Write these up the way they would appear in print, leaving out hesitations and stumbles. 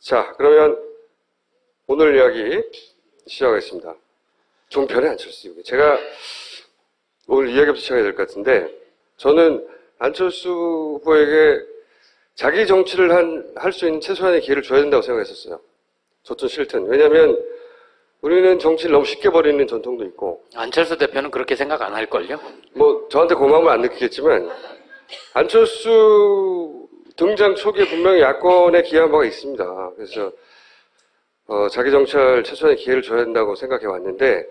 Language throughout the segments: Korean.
자, 그러면 오늘 이야기 시작하겠습니다. 종편의 안철수. 제가 오늘 이야기부터 시작해야 될 것 같은데, 저는 안철수 후보에게 자기 정치를 할 수 있는 최소한의 기회를 줘야 된다고 생각했었어요. 좋든 싫든. 왜냐하면 우리는 정치를 너무 쉽게 버리는 전통도 있고. 안철수 대표는 그렇게 생각 안 할걸요? 뭐 저한테 고마움을 안 느끼겠지만 안철수 등장 초기에 분명히 야권에 기여한 바가 있습니다. 그래서 자기 정치할 최소한의 기회를 줘야 된다고 생각해 왔는데,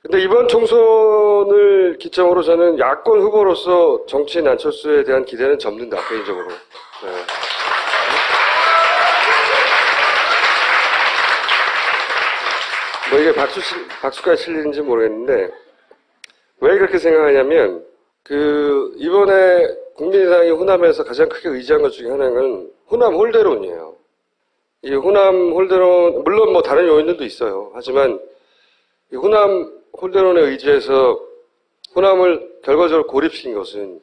근데 이번 총선을 기점으로 저는 야권 후보로서 정치인 안철수에 대한 기대는 접는다, 개인적으로. 네. 뭐 이게 박수까지 칠 일인지 모르겠는데, 왜 그렇게 생각하냐면, 이번에 국민의당이 호남에서 가장 크게 의지한 것 중에 하나는 호남 홀대론이에요. 이 호남 홀대론, 물론 뭐 다른 요인들도 있어요. 하지만, 이 호남 홀대론에 의지해서 호남을 결과적으로 고립시킨 것은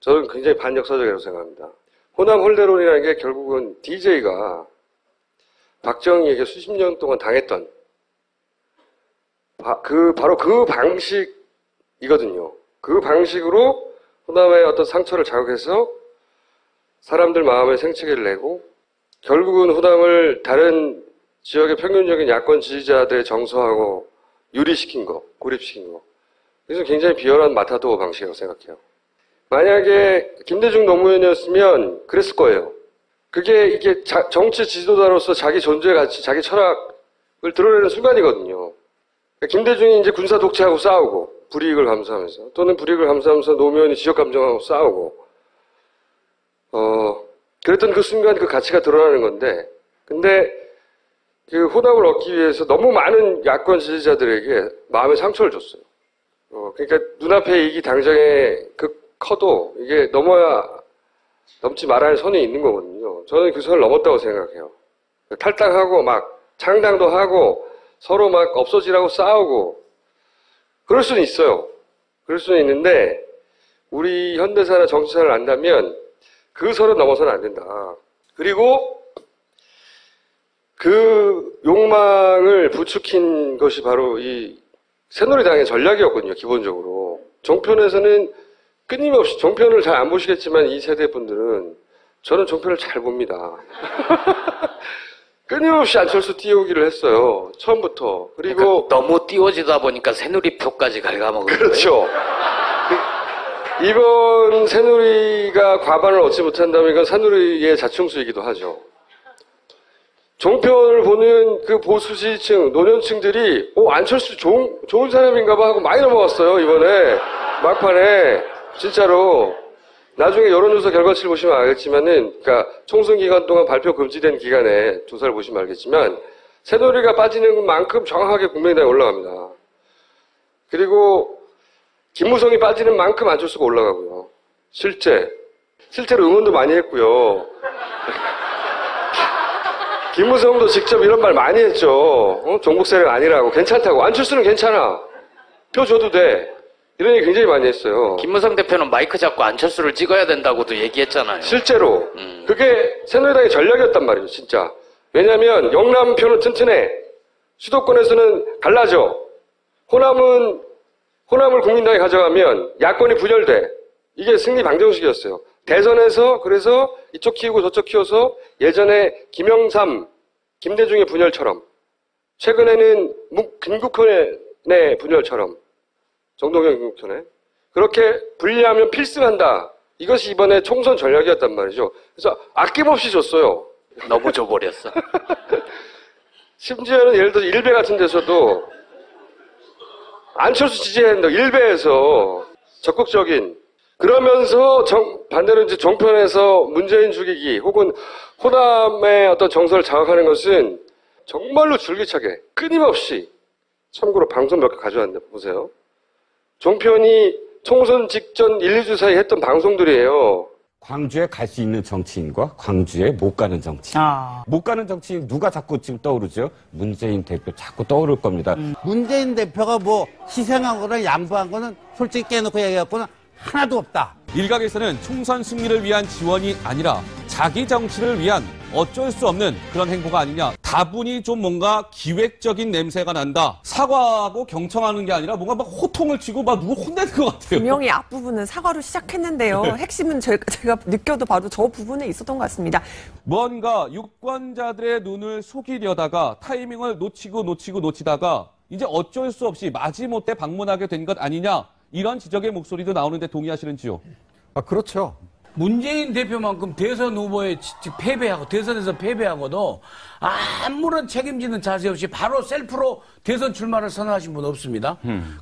저는 굉장히 반역사적이라고 생각합니다. 호남 홀대론이라는 게 결국은 DJ가 박정희에게 수십 년 동안 당했던 바로 그 방식이거든요. 그 방식으로 호남의 어떤 상처를 자극해서 사람들 마음에 생채기를 내고 결국은 호남을 다른 지역의 평균적인 야권 지지자들의 정서하고 유리시킨 거, 고립시킨 거. 그래서 굉장히 비열한 마타도어 방식이라고 생각해요. 만약에 김대중 노무현이었으면 그랬을 거예요. 이게 정치 지도자로서 자기 존재 가치, 자기 철학을 드러내는 순간이거든요. 김대중이 이제 군사 독재하고 싸우고, 불이익을 감수하면서, 또는 불이익을 감수하면서 노무현이 지역 감정하고 싸우고, 그랬던 그 순간 그 가치가 드러나는 건데, 근데 그 호남을 얻기 위해서 너무 많은 야권 지지자들에게 마음의 상처를 줬어요. 그러니까 눈앞에 이익이 당장에 커도 이게 넘지 말아야 할 선이 있는 거거든요. 저는 그 선을 넘었다고 생각해요. 탈당하고 막 창당도 하고 서로 막 없어지라고 싸우고 그럴 수는 있어요. 그럴 수는 있는데 우리 현대사나 정치사를 안다면 그 선을 넘어서는 안 된다. 그리고 그 욕망을 부추긴 것이 바로 이 새누리당의 전략이었거든요, 기본적으로. 종편에서는 끊임없이, 종편을 잘 안 보시겠지만 이 세대 분들은 저는 종편을 잘 봅니다. 끊임없이 안철수 띄우기를 했어요, 처음부터. 그리고. 그러니까 너무 띄워지다 보니까 새누리표까지 갉아먹은 그렇죠. 이번 새누리가 과반을 얻지 못한다면 이건 새누리의 자충수이기도 하죠. 종편을 보는 그 보수 지지층, 노년층들이, 안철수 좋은 사람인가 봐 하고 많이 넘어갔어요, 이번에. 막판에. 진짜로. 나중에 여론조사 결과치를 보시면 알겠지만은, 그러니까 총선 기간 동안 발표 금지된 기간에 조사를 보시면 알겠지만, 새누리가 빠지는 만큼 정확하게 국민의당이 올라갑니다. 그리고, 김무성이 빠지는 만큼 안철수가 올라가고요. 실제로 응원도 많이 했고요. 김무성도 직접 이런 말 많이 했죠. 종북 세력 아니라고. 괜찮다고. 안철수는 괜찮아. 표 줘도 돼. 이런 얘기 굉장히 많이 했어요. 김무성 대표는 마이크 잡고 안철수를 찍어야 된다고도 얘기했잖아요. 실제로. 그게 새누리당의 전략이었단 말이죠, 진짜. 왜냐하면 영남표는 튼튼해. 수도권에서는 갈라져. 호남을 국민당이 가져가면 야권이 분열돼. 이게 승리 방정식이었어요. 대선에서 그래서 이쪽 키우고 저쪽 키워서 예전에 김영삼, 김대중의 분열처럼 최근에는 김국현의 분열처럼 정동영 김국현의 그렇게 분리하면 필승한다. 이것이 이번에 총선 전략이었단 말이죠. 그래서 아낌없이 줬어요. 너무 줘버렸어. 심지어는 예를 들어서 일베 같은 데서도 안철수 지지해야 된다. 일베에서 적극적인 그러면서 반대로 이제 종편에서 문재인 죽이기 혹은 호남의 어떤 정서를 자극하는 것은 정말로 줄기차게 끊임없이 참고로 방송 몇 개 가져왔는데 보세요. 종편이 총선 직전 1, 2주 사이 했던 방송들이에요. 광주에 갈 수 있는 정치인과 광주에 못 가는 정치인. 못 가는 정치인 누가 자꾸 지금 떠오르죠? 문재인 대표 자꾸 떠오를 겁니다. 문재인 대표가 뭐 희생한 거나 양보한 거는 솔직히 깨놓고 얘기해갖고는 하나도 없다. 일각에서는 총선 승리를 위한 지원이 아니라 자기 정치를 위한 어쩔 수 없는 그런 행보가 아니냐. 다분히 좀 뭔가 기획적인 냄새가 난다. 사과하고 경청하는 게 아니라 뭔가 막 호통을 치고 막 누구 혼내는 것 같아요. 분명히 앞부분은 사과로 시작했는데요. 핵심은 제가 느껴도 바로 저 부분에 있었던 것 같습니다. 뭔가 유권자들의 눈을 속이려다가 타이밍을 놓치다가 이제 어쩔 수 없이 마지못해 방문하게 된 것 아니냐. 이런 지적의 목소리도 나오는데 동의하시는지요? 그렇죠. 문재인 대표만큼 대선 후보에 패배하고 대선에서 패배하고도 아무런 책임지는 자세 없이 바로 셀프로 대선 출마를 선언하신 분 없습니다.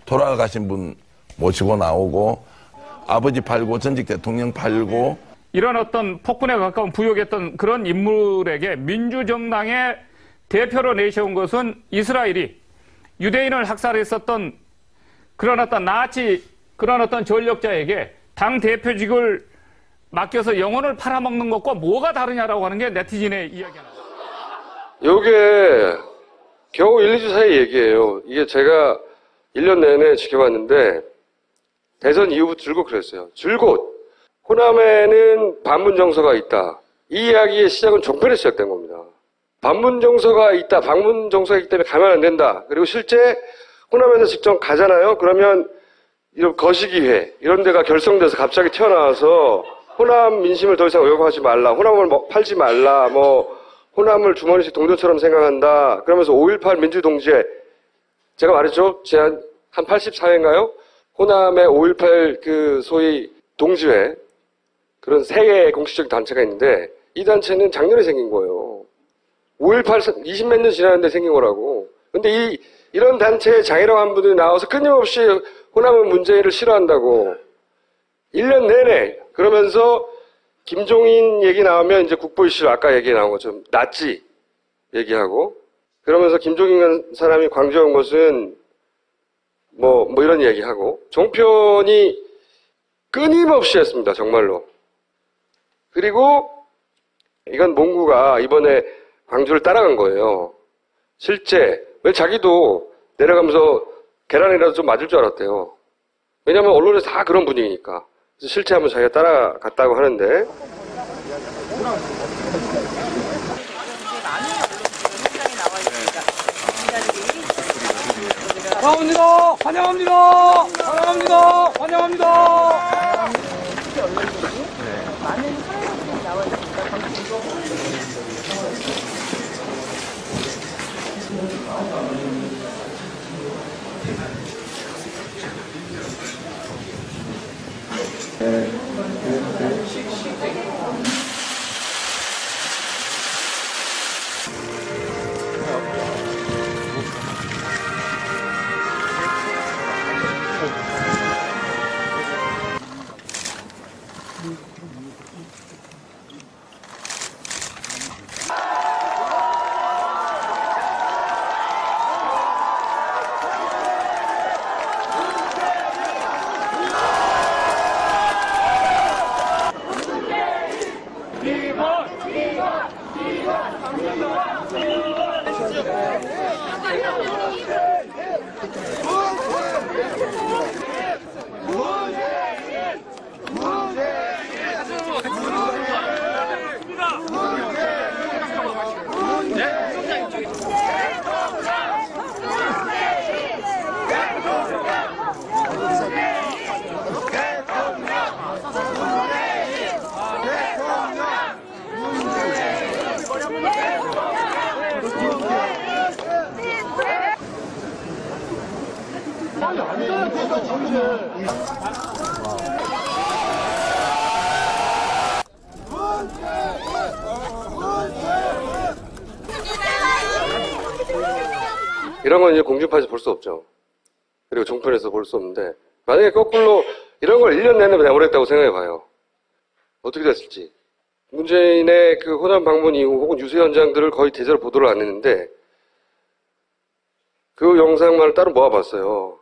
돌아가신 분 모시고 나오고 아버지 팔고 전직 대통령 팔고 이런 어떤 폭군에 가까운 부역했던 그런 인물에게 민주정당의 대표로 내세운 것은 이스라엘이 유대인을 학살했었던 그런 어떤 나치 그런 어떤 전력자에게 당 대표직을 맡겨서 영혼을 팔아먹는 것과 뭐가 다르냐라고 하는 게 네티즌의 이야기가 나와요. 요게 겨우 1, 2주 사이 얘기예요. 이게 제가 1년 내내 지켜봤는데 대선 이후부터 줄곧 그랬어요. 줄곧 호남에는 반문 정서가 있다. 이 이야기의 시작은 종편에서 시작된 겁니다. 반문 정서가 있다. 반문 정서가 있기 때문에 가면 안 된다. 그리고 실제 호남에서 직접 가잖아요. 그러면 이런 거시기회 이런 데가 결성돼서 갑자기 튀어나와서 호남 민심을 더 이상 왜곡하지 말라. 호남을 팔지 말라. 호남을 주머니식 동전처럼 생각한다. 그러면서 5.18 민주동지회 제가 말했죠. 제한 한 84회인가요? 호남의 5.18 그 소위 동지회 그런 세 개의 공식적 단체가 있는데 이 단체는 작년에 생긴 거예요. 5.18 20몇 년 지났는데 생긴 거라고. 근데 이런 단체의 장이라고 한 분들이 나와서 끊임없이 호남은 문재인을 싫어한다고. 1년 내내. 그러면서 김종인 얘기 나오면 이제 국보 이슈 아까 얘기 나온 것처럼 낫지 얘기하고. 그러면서 김종인 사람이 광주에 온 것은 뭐 이런 얘기하고. 종편이 끊임없이 했습니다. 정말로. 그리고 이건 몽구가 이번에 광주를 따라간 거예요. 실제 왜 자기도 내려가면서 계란이라도 좀 맞을 줄 알았대요. 왜냐하면 언론에서 다 그런 분위기니까. 그래서 실제 한번 자기가 따라갔다고 하는데. 환영합니다. 환영합니다. 환영합니다. 환영합니다. 많은 사람들이 나와 있습니다. 이런 건 이제 공중파에서 볼 수 없죠. 그리고 종편에서 볼 수 없는데 만약에 거꾸로 이런 걸 1년 내내 내버렸다고 생각해 봐요. 어떻게 됐을지. 문재인의 그 호남 방문 이후 혹은 유세 현장들을 거의 제대로 보도를 안 했는데 그 영상만을 따로 모아봤어요.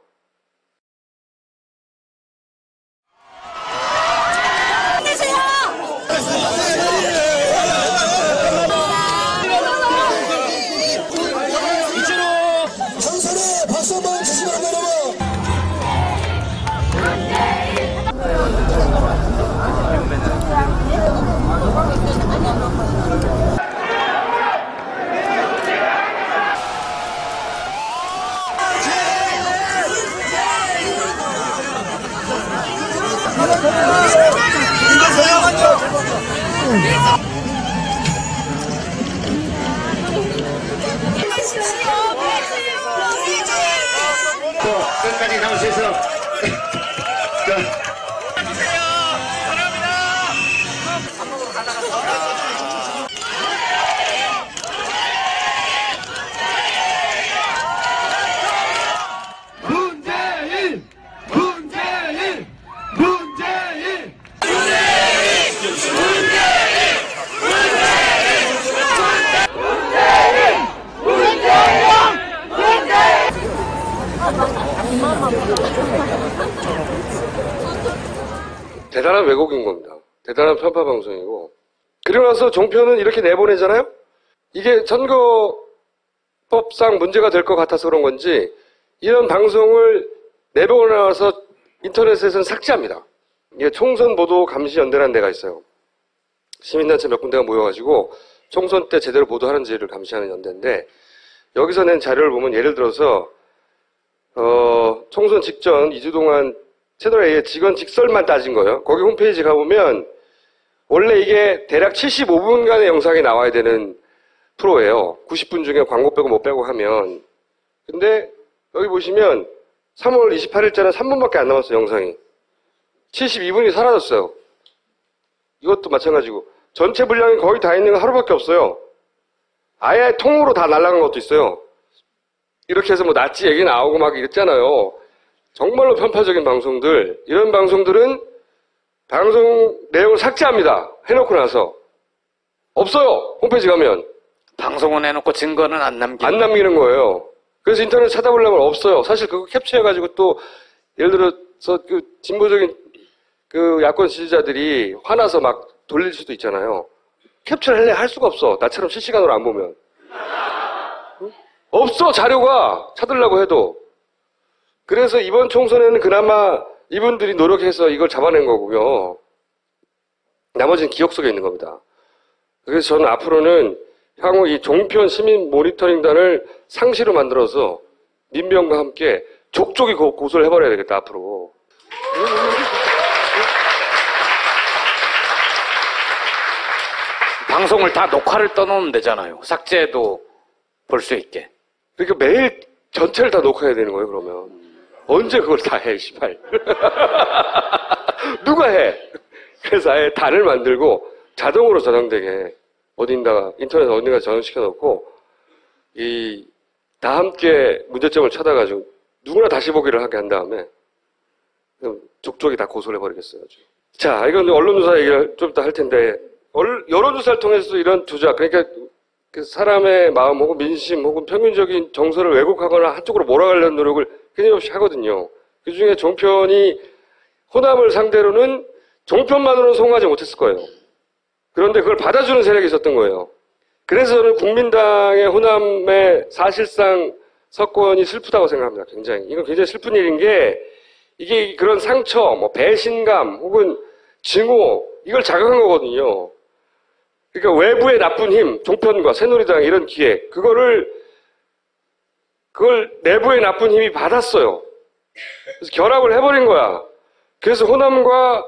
대단한 왜곡인 겁니다. 대단한 편파 방송이고. 그리고 나서 종편은 이렇게 내보내잖아요? 이게 선거법상 문제가 될 것 같아서 그런 건지 이런 방송을 내보내서 인터넷에서는 삭제합니다. 이게 총선보도감시연대라는 데가 있어요. 시민단체 몇 군데가 모여가지고 총선 때 제대로 보도하는지를 감시하는 연대인데 여기서 낸 자료를 보면 예를 들어서 총선 직전 2주 동안 채널A의 직원 직설만 따진 거예요. 거기 홈페이지 가보면 원래 이게 대략 75분간의 영상이 나와야 되는 프로예요. 90분 중에 광고 빼고 못 빼고 하면. 근데 여기 보시면 3월 28일자는 3분밖에 안 남았어요, 영상이. 72분이 사라졌어요. 이것도 마찬가지고. 전체 분량이 거의 다 있는 건 하루밖에 없어요. 아예 통으로 다 날아간 것도 있어요. 이렇게 해서 뭐 나치 얘기 나오고 막 이랬잖아요. 정말로 편파적인 방송들, 이런 방송들은 방송 내용을 삭제합니다. 해놓고 나서. 없어요. 홈페이지 가면. 방송은 해놓고 증거는 안 안 남기는 거예요. 그래서 인터넷 찾아보려면 없어요. 사실 그거 캡처해가지고 또, 예를 들어서 그 진보적인 그 야권 지지자들이 화나서 막 돌릴 수도 있잖아요. 캡처를 할 수가 없어. 나처럼 실시간으로 안 보면. 응? 없어, 자료가. 찾으려고 해도. 그래서 이번 총선에는 그나마 이분들이 노력해서 이걸 잡아낸 거고요. 나머지는 기억 속에 있는 겁니다. 그래서 저는 앞으로는 향후 이 종편 시민 모니터링단을 상시로 만들어서 민병과 함께 족족이 고소를 해버려야 되겠다, 앞으로. 방송을 다 녹화를 떠놓으면 되잖아요. 삭제도 볼 수 있게. 그러니까 매일 전체를 다 녹화해야 되는 거예요, 그러면. 언제 그걸 다 해, 씨발. 누가 해? 그래서 아예 단을 만들고 자동으로 저장되게 어딘가, 인터넷 어딘가 저장시켜 놓고, 다 함께 문제점을 찾아가지고 누구나 다시 보기를 하게 한 다음에 족족이 다 고소를 해버리겠어요. 아주. 자, 이건 언론조사 얘기를 좀 이따 할 텐데, 여론조사를 통해서 이런 조작, 그러니까 그 사람의 마음 혹은 민심 혹은 평균적인 정서를 왜곡하거나 한쪽으로 몰아가려는 노력을 끊임없이 하거든요. 그 중에 종편이 호남을 상대로는 종편만으로는 성공하지 못했을 거예요. 그런데 그걸 받아주는 세력이 있었던 거예요. 그래서 저는 국민당의 호남의 사실상 석권이 슬프다고 생각합니다. 굉장히. 이건 굉장히 슬픈 일인 게 이게 그런 상처, 뭐 배신감 혹은 증오 이걸 자극한 거거든요. 그러니까 외부의 나쁜 힘, 종편과 새누리당 이런 기획 그걸 내부의 나쁜 힘이 받았어요. 그래서 결합을 해버린 거야. 그래서 호남과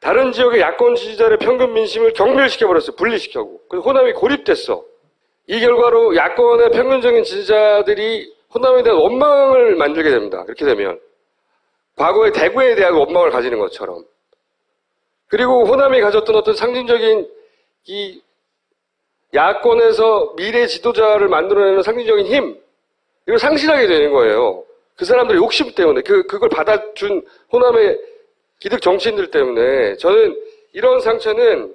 다른 지역의 야권 지지자의 평균 민심을 경멸시켜버렸어요. 분리시켜고. 그래서 호남이 고립됐어. 이 결과로 야권의 평균적인 지지자들이 호남에 대한 원망을 만들게 됩니다. 이렇게 되면. 과거의 대구에 대한 원망을 가지는 것처럼. 그리고 호남이 가졌던 어떤 상징적인 이 야권에서 미래 지도자를 만들어내는 상징적인 힘, 이걸 상실하게 되는 거예요. 그 사람들의 욕심 때문에, 그걸 받아준 호남의 기득 정치인들 때문에 저는 이런 상처는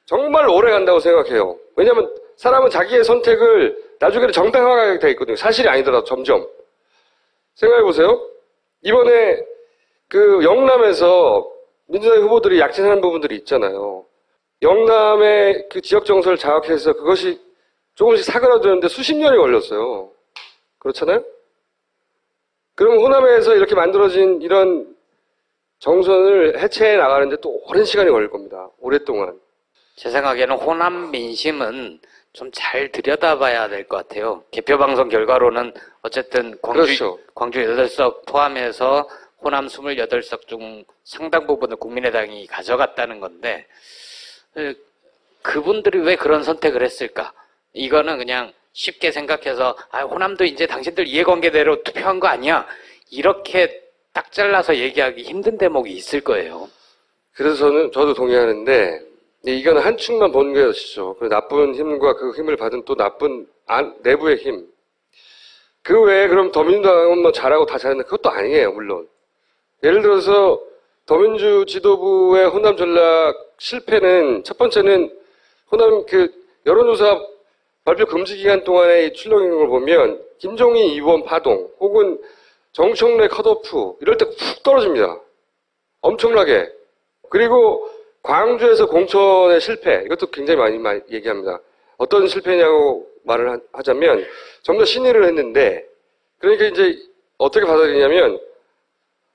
정말 오래 간다고 생각해요. 왜냐하면 사람은 자기의 선택을 나중에는 정당화하게 돼 있거든요. 사실이 아니더라도 점점. 생각해보세요. 이번에 그 영남에서 민주당 후보들이 약진하는 부분들이 있잖아요. 영남의 그 지역 정서를 자극해서 그것이 조금씩 사그라드는데 수십 년이 걸렸어요. 그렇잖아요? 그럼 호남에서 이렇게 만들어진 이런 정선을 해체해 나가는데 또 오랜 시간이 걸릴 겁니다. 오랫동안. 제 생각에는 호남 민심은 좀 잘 들여다봐야 될 것 같아요. 개표방송 결과로는 어쨌든 그렇죠. 광주 8석 포함해서 호남 28석 중 상당 부분을 국민의당이 가져갔다는 건데 그분들이 왜 그런 선택을 했을까? 이거는 그냥 쉽게 생각해서 호남도 이제 당신들 이해관계대로 투표한 거 아니야? 이렇게 딱 잘라서 얘기하기 힘든 대목이 있을 거예요. 그래서 저도 동의하는데 이건 한 축만 보는 것이죠. 그 나쁜 힘과 그 힘을 받은 또 나쁜 내부의 힘. 그 외에 그럼 더민주당은 뭐 잘하고 다 잘했는데 그것도 아니에요, 물론. 예를 들어서 더민주 지도부의 호남 전략 실패는 첫 번째는 호남 그 여론조사 발표 금지 기간 동안의 출렁이는 걸 보면 김종인 2번 파동 혹은 정청래 컷오프 이럴 때 훅 떨어집니다. 엄청나게. 그리고 광주에서 공천의 실패, 이것도 굉장히 많이 얘기합니다. 어떤 실패냐고 말을 하자면, 전부 다 신의를 했는데, 그러니까 이제 어떻게 받아들이냐면,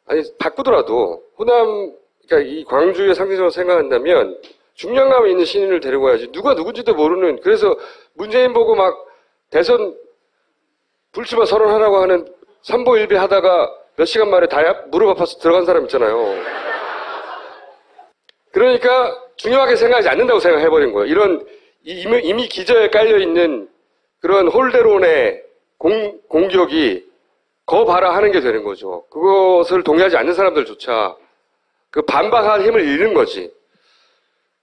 아니, 바꾸더라도, 호남, 그러니까 이 광주의 상징적으로 생각한다면, 중량감 있는 신인을 데리고 와야지. 누가 누군지도 모르는, 그래서 문재인 보고 막 대선 불출마 선언하라고 하는 삼보일비 하다가 몇 시간 만에 다 무릎 아파서 들어간 사람 있잖아요. 그러니까 중요하게 생각하지 않는다고 생각해버린 거예요. 이런 이미 기저에 깔려있는 그런 홀대론의 공격이 거 봐라 하는 게 되는 거죠. 그것을 동의하지 않는 사람들조차 그 반박할 힘을 잃는 거지.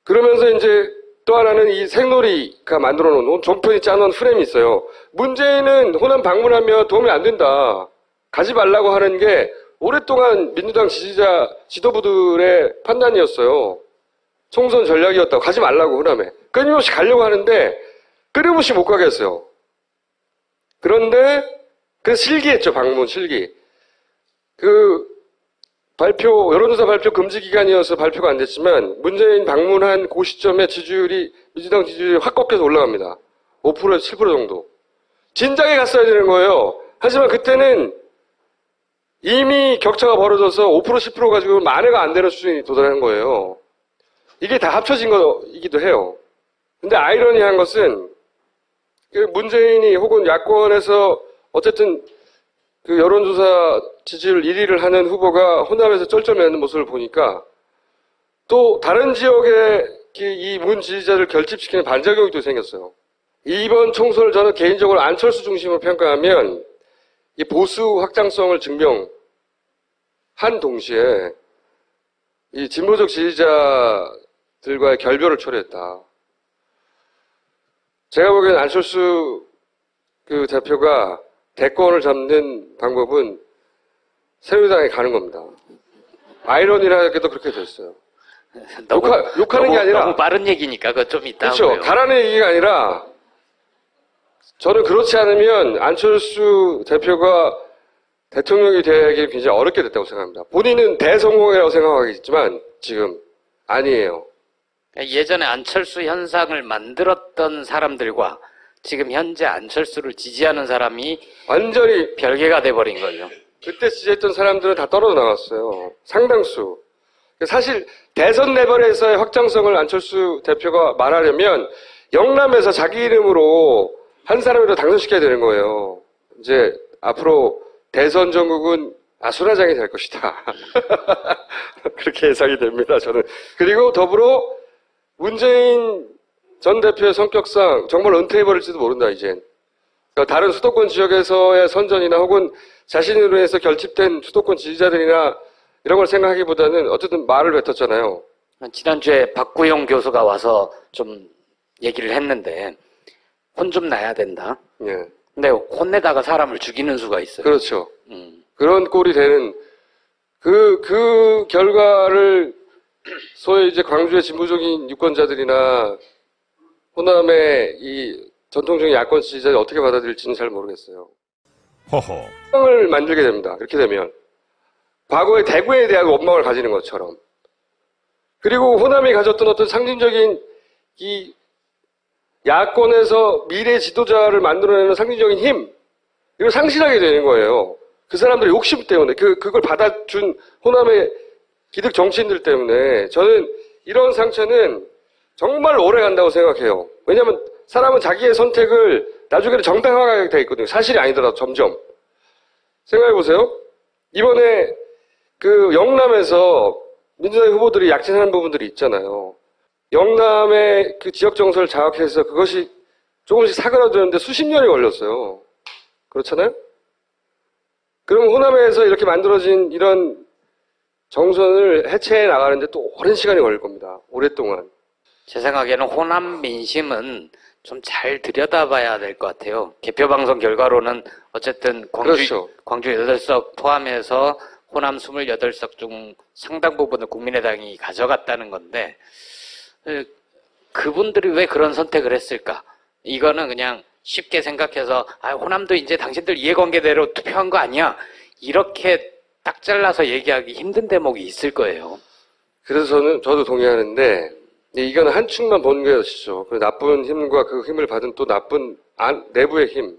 그러면서 이제 또 하나는 이 생놀이가 만들어 놓은 종편이 짜놓은 프레임이 있어요. 문재인은 호남 방문하면 도움이 안 된다. 가지 말라고 하는 게 오랫동안 민주당 지지자 지도부들의 판단이었어요. 총선 전략이었다고. 가지 말라고 호남에. 끊임없이 가려고 하는데 끊임없이 못 가게 했어요. 그런데 그래서 실기했죠. 방문 실기. 여론조사 발표 금지 기간이어서 발표가 안 됐지만 문재인 방문한 그 시점에 민주당 지지율이 확 꺾여서 올라갑니다. 5%에서 7% 정도. 진작에 갔어야 되는 거예요. 하지만 그때는 이미 격차가 벌어져서 5% 10% 가지고 만회가 안 되는 수준이 도달한 거예요. 이게 다 합쳐진 거이기도 해요. 근데 아이러니한 것은 문재인이 혹은 야권에서 어쨌든 그 여론조사 지지율 1위를 하는 후보가 호남에서 쩔쩔매는 모습을 보니까 또 다른 지역의 이 문 지지자를 결집시키는 반작용이 또 생겼어요. 이번 총선을 저는 개인적으로 안철수 중심으로 평가하면 이 보수 확장성을 증명한 동시에 이 진보적 지지자들과의 결별을 초래했다. 제가 보기엔 안철수 그 대표가 대권을 잡는 방법은 새누리당에 가는 겁니다. 아이러니하게도 그렇게 됐어요. 욕하는 게 아니라. 너무 빠른 얘기니까 그거 좀 이따 그렇죠. 하고요. 가라는 얘기가 아니라 저는 그렇지 않으면 안철수 대표가 대통령이 되기 굉장히 어렵게 됐다고 생각합니다. 본인은 대성공이라고 생각하겠지만 지금 아니에요. 예전에 안철수 현상을 만들었던 사람들과 지금 현재 안철수를 지지하는 사람이 완전히 별개가 돼버린 거죠. 그때 지지했던 사람들은 다 떨어져 나갔어요. 상당수. 사실 대선 레벨에서의 확장성을 안철수 대표가 말하려면 영남에서 자기 이름으로 한 사람이라도 당선시켜야 되는 거예요. 이제 앞으로 대선 전국은 아수라장이 될 것이다. 그렇게 예상이 됩니다, 저는. 그리고 더불어 문재인 전 대표의 성격상 정말 은퇴해버릴지도 모른다, 이젠. 그러니까 다른 수도권 지역에서의 선전이나 혹은 자신으로 해서 결집된 수도권 지지자들이나 이런 걸 생각하기보다는 어쨌든 말을 뱉었잖아요. 지난주에 박구용 교수가 와서 좀 얘기를 했는데 혼 좀 나야 된다. 예. 근데 혼내다가 사람을 죽이는 수가 있어요. 그렇죠. 그런 꼴이 되는 그 결과를 소위 이제 광주의 진보적인 유권자들이나 호남의 이 전통적인 야권 지지자들이 어떻게 받아들일지는 잘 모르겠어요. 허허. 원망을 만들게 됩니다. 그렇게 되면. 과거의 대구에 대한 원망을 가지는 것처럼. 그리고 호남이 가졌던 어떤 상징적인 이 야권에서 미래 지도자를 만들어내는 상징적인 힘, 이걸 상실하게 되는 거예요. 그 사람들의 욕심 때문에, 그걸 받아준 호남의 기득 정치인들 때문에 저는 이런 상처는 정말 오래 간다고 생각해요. 왜냐하면 사람은 자기의 선택을 나중에는 정당화하게 돼 있거든요. 사실이 아니더라도 점점. 생각해보세요. 이번에 그 영남에서 민주당 후보들이 약진하는 부분들이 있잖아요. 영남의 그 지역 정서를 장악해서 그것이 조금씩 사그라드는데 수십 년이 걸렸어요. 그렇잖아요? 그럼 호남에서 이렇게 만들어진 이런 정선을 해체해 나가는데 또 오랜 시간이 걸릴 겁니다. 오랫동안. 제 생각에는 호남 민심은 좀 잘 들여다봐야 될 것 같아요. 개표방송 결과로는 어쨌든 그렇죠. 광주 8석 포함해서 호남 28석 중 상당 부분을 국민의당이 가져갔다는 건데 그분들이 왜 그런 선택을 했을까? 이거는 그냥 쉽게 생각해서 호남도 이제 당신들 이해관계대로 투표한 거 아니야? 이렇게 딱 잘라서 얘기하기 힘든 대목이 있을 거예요. 그래서 저도 동의하는데, 이거는 한 축만 보는 것이죠. 그 나쁜 힘과 그 힘을 받은 또 나쁜 내부의 힘.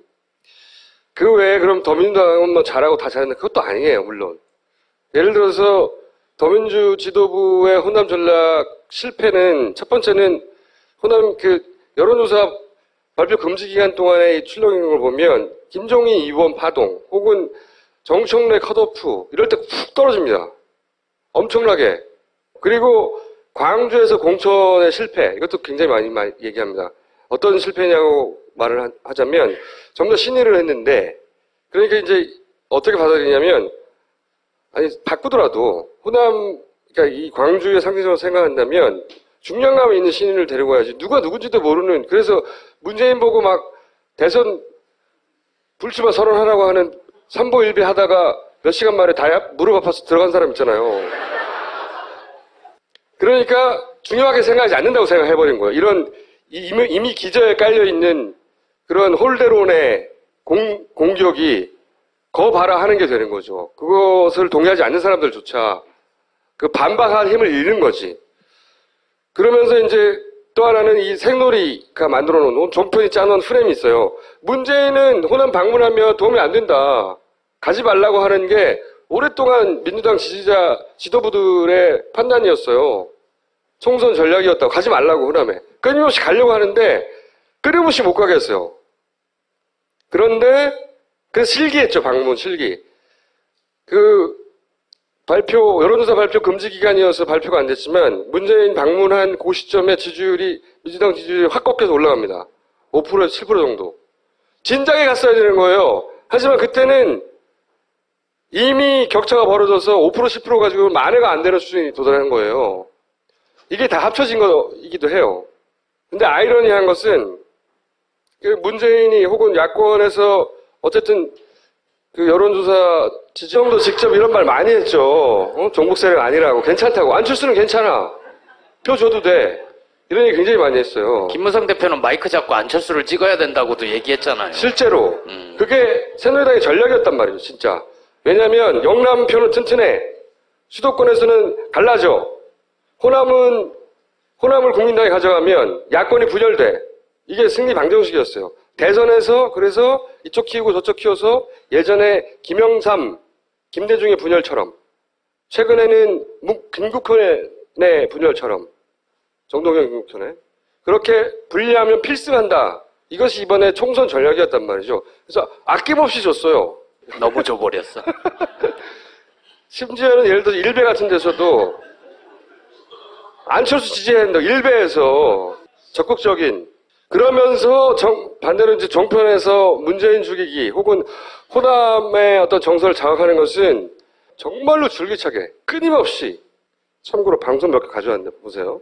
그 외에 그럼 더민주당은 뭐 잘하고 다 잘하는 그것도 아니에요, 물론. 예를 들어서 더민주 지도부의 호남 전략 실패는 첫 번째는 호남 여론조사 발표 금지 기간 동안의 출렁이는 걸 보면 김종인, 이원 파동 혹은 정청래 컷오프 이럴 때 훅 떨어집니다. 엄청나게. 그리고 광주에서 공천의 실패 이것도 굉장히 많이 얘기합니다. 어떤 실패냐고 말을 하자면 전부 다 신의를 했는데 그러니까 이제 어떻게 받아들이냐면 아니 바꾸더라도 호남 그러니까 이 광주의 상징적으로 생각한다면 중량감 있는 신인을 데리고 와야지 누가 누군지도 모르는 그래서 문재인 보고 막 대선 불출마 선언하라고 하는 삼보일비 하다가 몇 시간 만에 다 무릎 아파서 들어간 사람 있잖아요. 그러니까 중요하게 생각하지 않는다고 생각해버린 거예요. 이런 이미 기저에 깔려있는 그런 홀대론의 공격이 거 봐라 하는 게 되는 거죠. 그것을 동의하지 않는 사람들조차 그 반박할 힘을 잃는 거지. 그러면서 이제 또 하나는 이 생놀이가 만들어 놓은 종편이 짜놓은 프레임이 있어요. 문재인은 호남 방문하면 도움이 안 된다. 가지 말라고 하는 게 오랫동안 민주당 지지자 지도부들의 판단이었어요. 총선 전략이었다고 가지 말라고 호남에. 끊임없이 가려고 하는데 끊임없이 못 가게 했어요. 그런데 그래서 실기했죠. 방문 실기. 여론조사 발표 금지 기간이어서 발표가 안 됐지만 문재인 방문한 그 시점에 민주당 지지율이 확 꺾여서 올라갑니다. 5%에서 7% 정도. 진작에 갔어야 되는 거예요. 하지만 그때는 이미 격차가 벌어져서 5% 10% 가지고 만회가 안 되는 수준이 도달한 거예요. 이게 다 합쳐진 거이기도 해요. 근데 아이러니한 것은 문재인이 혹은 야권에서 어쨌든 그 여론조사 지지형도 직접 이런 말 많이 했죠. 종북 세력 아니라고. 괜찮다고. 안철수는 괜찮아. 표 줘도 돼. 이런 얘기 굉장히 많이 했어요. 김무성 대표는 마이크 잡고 안철수를 찍어야 된다고도 얘기했잖아요. 실제로. 그게 새누리당의 전략이었단 말이죠. 진짜. 왜냐하면 영남표는 튼튼해. 수도권에서는 갈라져. 호남을 국민당이 가져가면 야권이 분열돼. 이게 승리 방정식이었어요. 대선에서 그래서 이쪽 키우고 저쪽 키워서 예전에 김영삼, 김대중의 분열처럼 최근에는 김국현의 분열처럼 정동영 김국현의 그렇게 분리하면 필승한다. 이것이 이번에 총선 전략이었단 말이죠. 그래서 아낌없이 줬어요. 너무 줘버렸어. 심지어는 예를 들어서 일베 같은 데서도 안철수 지지한다. 일베에서 적극적인 그러면서 반대로 이제 종편에서 문재인 죽이기 혹은 호남의 어떤 정서를 자극하는 것은 정말로 줄기차게 끊임없이 참고로 방송 몇 개 가져왔는데 보세요.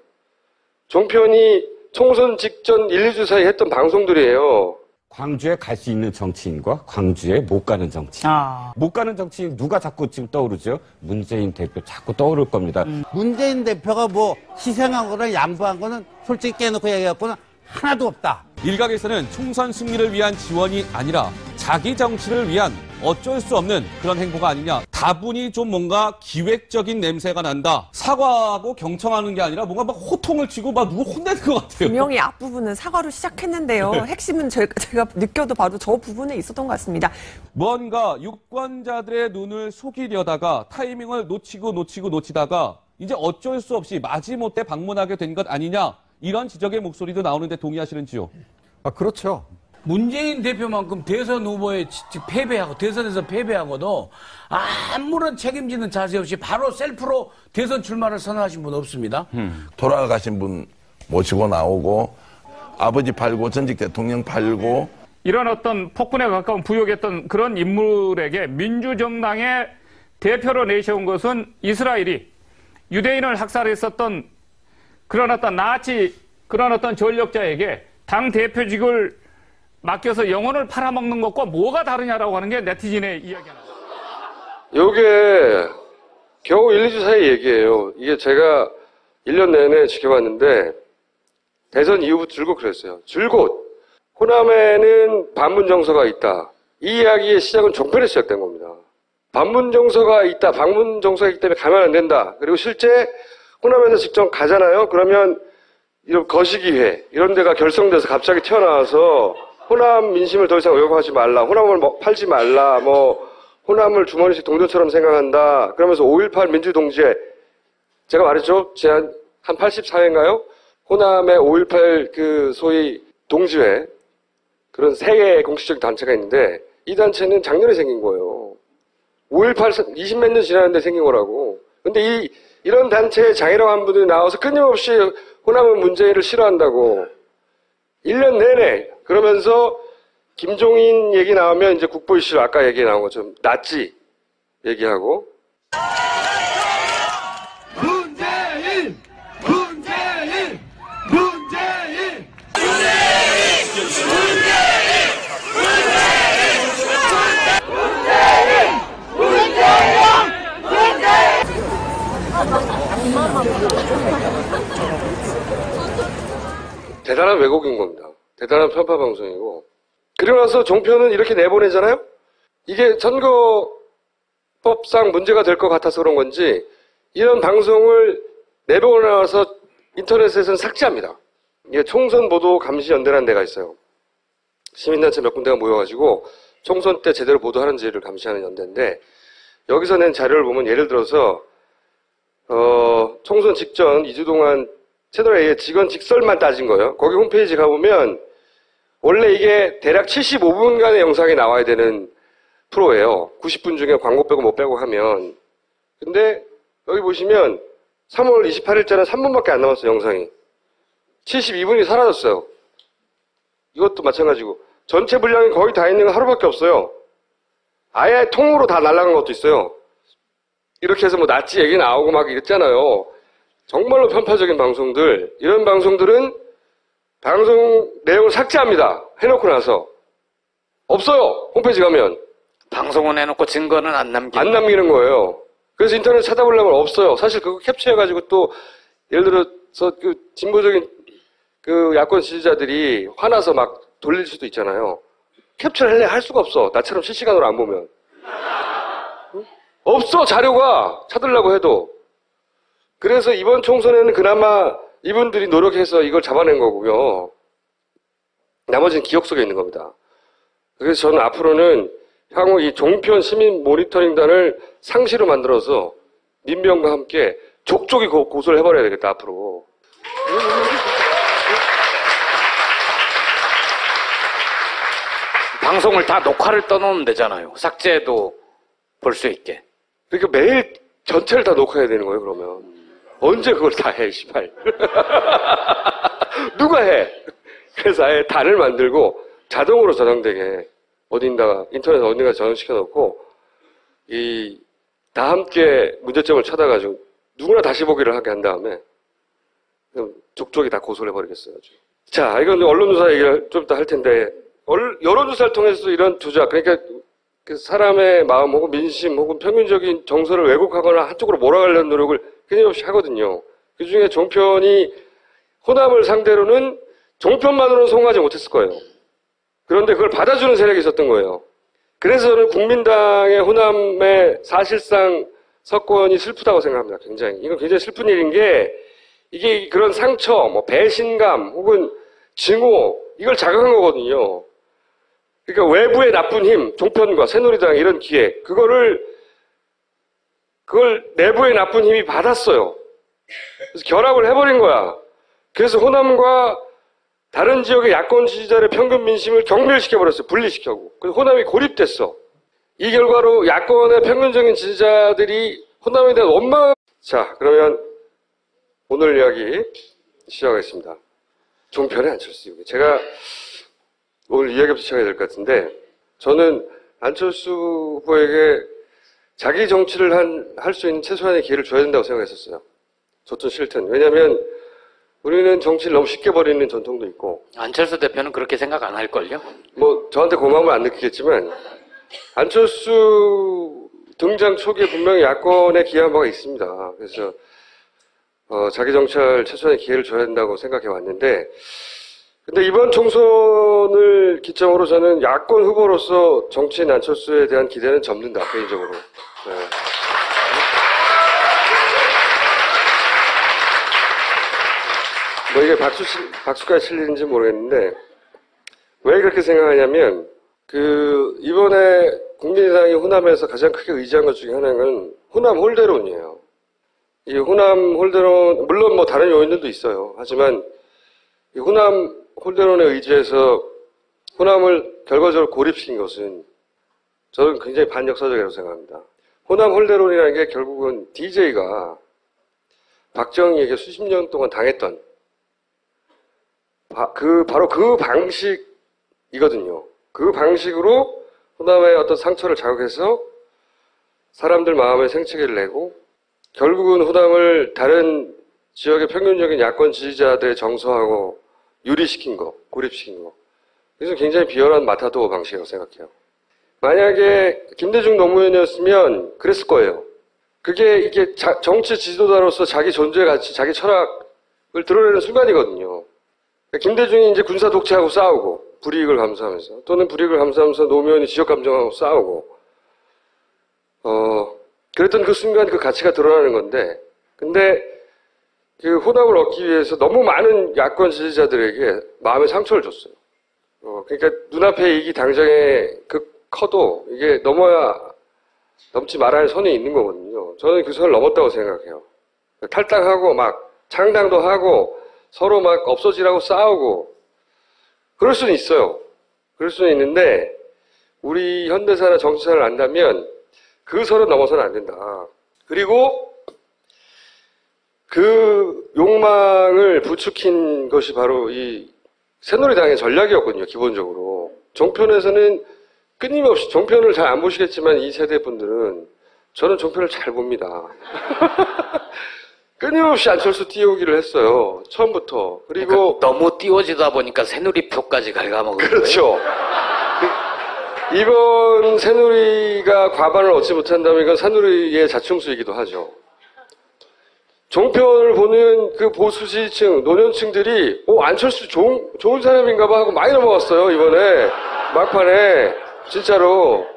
종편이 총선 직전 1, 2주 사이 했던 방송들이에요. 광주에 갈 수 있는 정치인과 광주에 못 가는 정치인. 못 가는 정치인 누가 자꾸 지금 떠오르죠? 문재인 대표 자꾸 떠오를 겁니다. 문재인 대표가 뭐 희생한 거나 양보한 거는 솔직히 깨놓고 얘기해갖고는 하나도 없다. 일각에서는 총선 승리를 위한 지원이 아니라 자기 정치를 위한 어쩔 수 없는 그런 행보가 아니냐. 다분히 좀 뭔가 기획적인 냄새가 난다. 사과하고 경청하는 게 아니라 뭔가 막 호통을 치고 막 누구 혼내는 것 같아요. 분명히 앞부분은 사과로 시작했는데요. 핵심은 제가 느껴도 바로 저 부분에 있었던 것 같습니다. 뭔가 유권자들의 눈을 속이려다가 타이밍을 놓치다가 이제 어쩔 수 없이 마지못해 방문하게 된 것 아니냐. 이런 지적의 목소리도 나오는데 동의하시는지요? 그렇죠. 문재인 대표만큼 대선 후보에 대선에서 패배하고도 아무런 책임지는 자세 없이 바로 셀프로 대선 출마를 선언하신 분 없습니다. 돌아가신 분 모시고 나오고 아버지 팔고 전직 대통령 팔고 이런 어떤 폭군에 가까운 부역했던 그런 인물에게 민주정당의 대표로 내세운 것은 이스라엘이 유대인을 학살했었던 그런 어떤 전력자에게 당 대표직을 맡겨서 영혼을 팔아먹는 것과 뭐가 다르냐라고 하는 게 네티즌의 이야기입니다. 요게 겨우 1, 2주 사이 얘기예요. 이게 제가 1년 내내 지켜봤는데 대선 이후부터 줄곧 그랬어요. 줄곧 호남에는 반문 정서가 있다. 이 이야기의 시작은 종편에 시작된 겁니다. 반문 정서가 있다. 반문 정서가 있기 때문에 가면 안 된다. 그리고 실제 호남에서 직접 가잖아요. 그러면 이런 거시기회 이런 데가 결성돼서 갑자기 튀어나와서 호남 민심을 더 이상 왜곡하지 말라, 호남을 팔지 말라, 뭐 호남을 주머니식 동료처럼 생각한다. 그러면서 5.18 민주동지회 제가 말했죠. 제한 한 84회인가요? 호남의 5.18 그 소위 동지회 그런 세 개의 공식적 단체가 있는데 이 단체는 작년에 생긴 거예요. 5.18 20몇 년 지났는데 생긴 거라고. 근데 이런 단체의 장애라고 한 분들이 나와서 끊임없이 호남은 문재인을 싫어한다고. 1년 내내. 그러면서 김종인 얘기 나오면 이제 국보 이슈 아까 얘기 나온 것처럼 낫지 얘기하고. 문재인! 문재인! 문재인! 대단한 왜곡인 겁니다. 대단한 편파 방송이고. 그리고 나서 종편은 이렇게 내보내잖아요? 이게 선거법상 문제가 될 것 같아서 그런 건지 이런 방송을 내보내서 인터넷에서는 삭제합니다. 이게 총선보도감시연대라는 데가 있어요. 시민단체 몇 군데가 모여가지고 총선 때 제대로 보도하는지를 감시하는 연대인데 여기서 낸 자료를 보면 예를 들어서 총선 직전 2주 동안 채널A의 직원 직설만 따진 거예요. 거기 홈페이지 가보면 원래 이게 대략 75분간의 영상이 나와야 되는 프로예요. 90분 중에 광고 빼고 못 빼고 하면. 근데 여기 보시면 3월 28일자는 3분밖에 안 남았어요, 영상이. 72분이 사라졌어요. 이것도 마찬가지고. 전체 분량이 거의 다 있는 건 하루밖에 없어요. 아예 통으로 다 날아간 것도 있어요. 이렇게 해서 뭐 나치 얘기 나오고 막 이랬잖아요. 정말로 편파적인 방송들, 이런 방송들은 방송 내용을 삭제합니다. 해놓고 나서. 없어요. 홈페이지 가면. 방송은 해놓고 증거는 안 남기는 거예요. 그래서 인터넷 찾아보려면 없어요. 사실 그거 캡처해가지고 또, 예를 들어서 그 진보적인 그 야권 지지자들이 화나서 막 돌릴 수도 있잖아요. 캡처를 할 수가 없어. 나처럼 실시간으로 안 보면. 응? 없어, 자료가. 찾으려고 해도. 그래서 이번 총선에는 그나마 이분들이 노력해서 이걸 잡아낸 거고요. 나머지는 기억 속에 있는 겁니다. 그래서 저는 앞으로는 향후 이 종편 시민 모니터링단을 상시로 만들어서 민병과 함께 족족이 고소를 해버려야 되겠다, 앞으로. 방송을 다 녹화를 떠놓으면 되잖아요. 삭제도 볼 수 있게. 그러니까 매일 전체를 다 녹화해야 되는 거예요, 그러면. 언제 그걸 다 해, 씨발. 누가 해? 그래서 아예 단을 만들고 자동으로 저장되게 어딘가, 인터넷 어딘가 저장시켜 놓고, 다 함께 문제점을 찾아가지고 누구나 다시 보기를 하게 한 다음에 그럼 족족이 다 고소를 해버리겠어요. 자, 이건 언론조사 얘기를 좀 이따 할 텐데, 여론조사를 통해서 이런 조작, 그러니까 그 사람의 마음 혹은 민심 혹은 평균적인 정서를 왜곡하거나 한쪽으로 몰아가려는 노력을 끊임없이 하거든요. 그 중에 종편이 호남을 상대로는 종편만으로는 성공하지 못했을 거예요. 그런데 그걸 받아주는 세력이 있었던 거예요. 그래서 저는 국민당의 호남의 사실상 석권이 슬프다고 생각합니다. 굉장히. 이건 굉장히 슬픈 일인 게 이게 그런 상처, 뭐 배신감 혹은 증오 이걸 자극한 거거든요. 그러니까 외부의 나쁜 힘, 종편과 새누리당 이런 기획, 그걸 내부의 나쁜 힘이 받았어요. 그래서 결합을 해버린 거야. 그래서 호남과 다른 지역의 야권 지지자의 평균 민심을 경멸시켜버렸어요. 분리시켜고. 그래서 호남이 고립됐어. 이 결과로 야권의 평균적인 지지자들이 호남에 대한 원망. 자, 그러면 오늘 이야기 시작하겠습니다. 종편의 안철수. 제가 오늘 이야기부터 시작해야 될 것 같은데, 저는 안철수 후보에게 자기 정치를 할 수 있는 최소한의 기회를 줘야 된다고 생각했었어요. 좋든 싫든. 왜냐면, 우리는 정치를 너무 쉽게 버리는 전통도 있고. 안철수 대표는 그렇게 생각 안 할걸요? 뭐, 저한테 고마움을 안 느끼겠지만, 안철수 등장 초기에 분명히 야권에 기여한 바가 있습니다. 그래서, 자기 정치할 최소한의 기회를 줘야 된다고 생각해 왔는데, 근데 이번 총선을 기점으로 저는 야권 후보로서 정치인 안철수에 대한 기대는 접는다, 개인적으로. 네. 뭐 이게 박수까지 칠 일인지 모르겠는데, 왜 그렇게 생각하냐면, 이번에 국민의당이 호남에서 가장 크게 의지한 것 중에 하나는 호남 홀대론이에요. 이 호남 홀대론, 물론 뭐 다른 요인들도 있어요. 하지만, 이 호남 홀대론에 의지해서 호남을 결과적으로 고립시킨 것은 저는 굉장히 반역사적이라고 생각합니다. 호남 홀대론이라는 게 결국은 DJ가 박정희에게 수십 년 동안 당했던 바로 그 방식이거든요. 그 방식으로 호남의 어떤 상처를 자극해서 사람들 마음에 생채기를 내고 결국은 호남을 다른 지역의 평균적인 야권 지지자들의 정서하고 유리시킨 거, 고립시킨 거. 그래서 굉장히 비열한 마타도어 방식이라고 생각해요. 만약에 김대중 노무현이었으면 그랬을 거예요. 이게 정치 지도자로서 자기 존재 가치, 자기 철학을 드러내는 순간이거든요. 김대중이 이제 군사 독재하고 싸우고, 불이익을 감수하면서, 또는 불이익을 감수하면서 노무현이 지역 감정하고 싸우고, 그랬던 그 순간 그 가치가 드러나는 건데, 근데 그 호남을 얻기 위해서 너무 많은 야권 지지자들에게 마음의 상처를 줬어요. 그러니까 눈앞에 이익이 당장에 커도 이게 넘지 말아야 할 선이 있는 거거든요. 저는 그 선을 넘었다고 생각해요. 탈당하고 막 창당도 하고 서로 막 없어지라고 싸우고 그럴 수는 있어요. 그럴 수는 있는데 우리 현대사나 정치사를 안다면 그 선을 넘어서는 안 된다. 그리고 그 욕망을 부추긴 것이 바로 이 새누리당의 전략이었거든요. 기본적으로. 종편에서는 끊임없이 종편을 잘 안 보시겠지만 이 세대 분들은 저는 종편을 잘 봅니다. 끊임없이 안철수 띄우기를 했어요. 처음부터. 그리고 그러니까 너무 띄워지다 보니까 새누리표까지 갉아먹은 거예요. 그렇죠. 이번 새누리가 과반을 얻지 못한다면 이건 새누리의 자충수이기도 하죠. 종편을 보는 그 보수 지지층, 노년층들이 안철수 좋은 사람인가 봐 하고 많이 넘어갔어요. 이번에 막판에 진짜로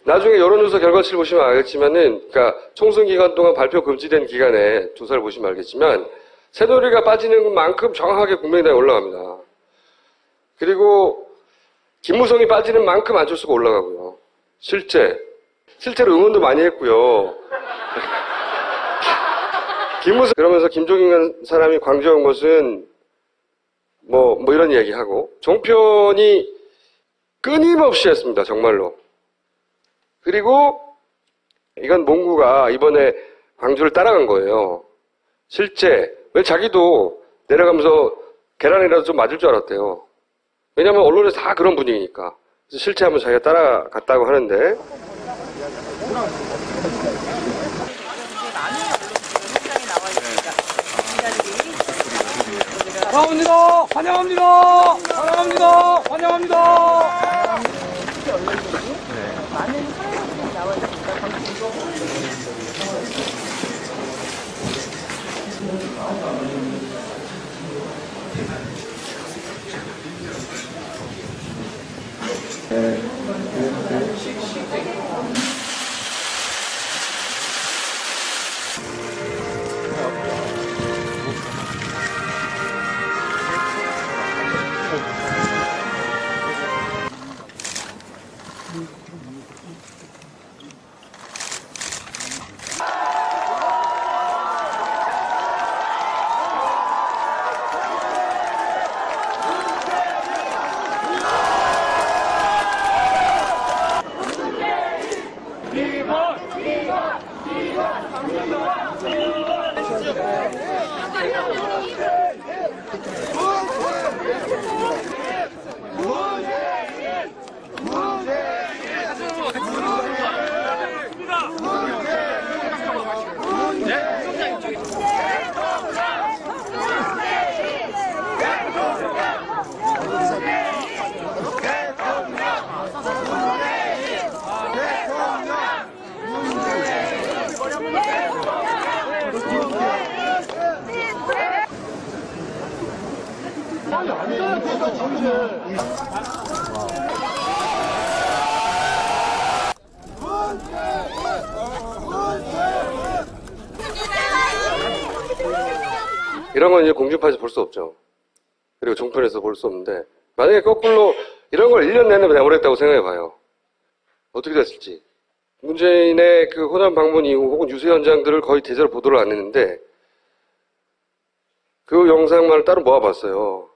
나중에 여론조사 결과치를 보시면 알겠지만은 그러니까 총선 기간 동안 발표 금지된 기간에 조사를 보시면 알겠지만 새누리가 빠지는 만큼 정확하게 국민의당이 올라갑니다. 그리고 김무성이 빠지는 만큼 안철수가 올라가고요. 실제로 응원도 많이 했고요. 김무성 그러면서 김종인 사람이 광주에 온 것은 뭐 이런 이야기하고 종편이 끊임없이 했습니다. 정말로. 그리고 이건 몽구가 이번에 광주를 따라간 거예요. 실제 왜 자기도 내려가면서 계란이라도 좀 맞을 줄 알았대요. 왜냐하면 언론에서 다 그런 분위기니까. 그래서 실제 한번 자기가 따라갔다고 하는데 환영합니다. 이런 건 이제 공중파에서 볼 수 없죠. 그리고 종편에서 볼 수 없는데, 만약에 거꾸로 이런 걸 1년 내내 내보냈다고 생각해 봐요. 어떻게 됐을지. 문재인의 그 호남 방문 이후 혹은 유세 현장들을 거의 제대로 보도를 안 했는데, 그 영상만을 따로 모아봤어요.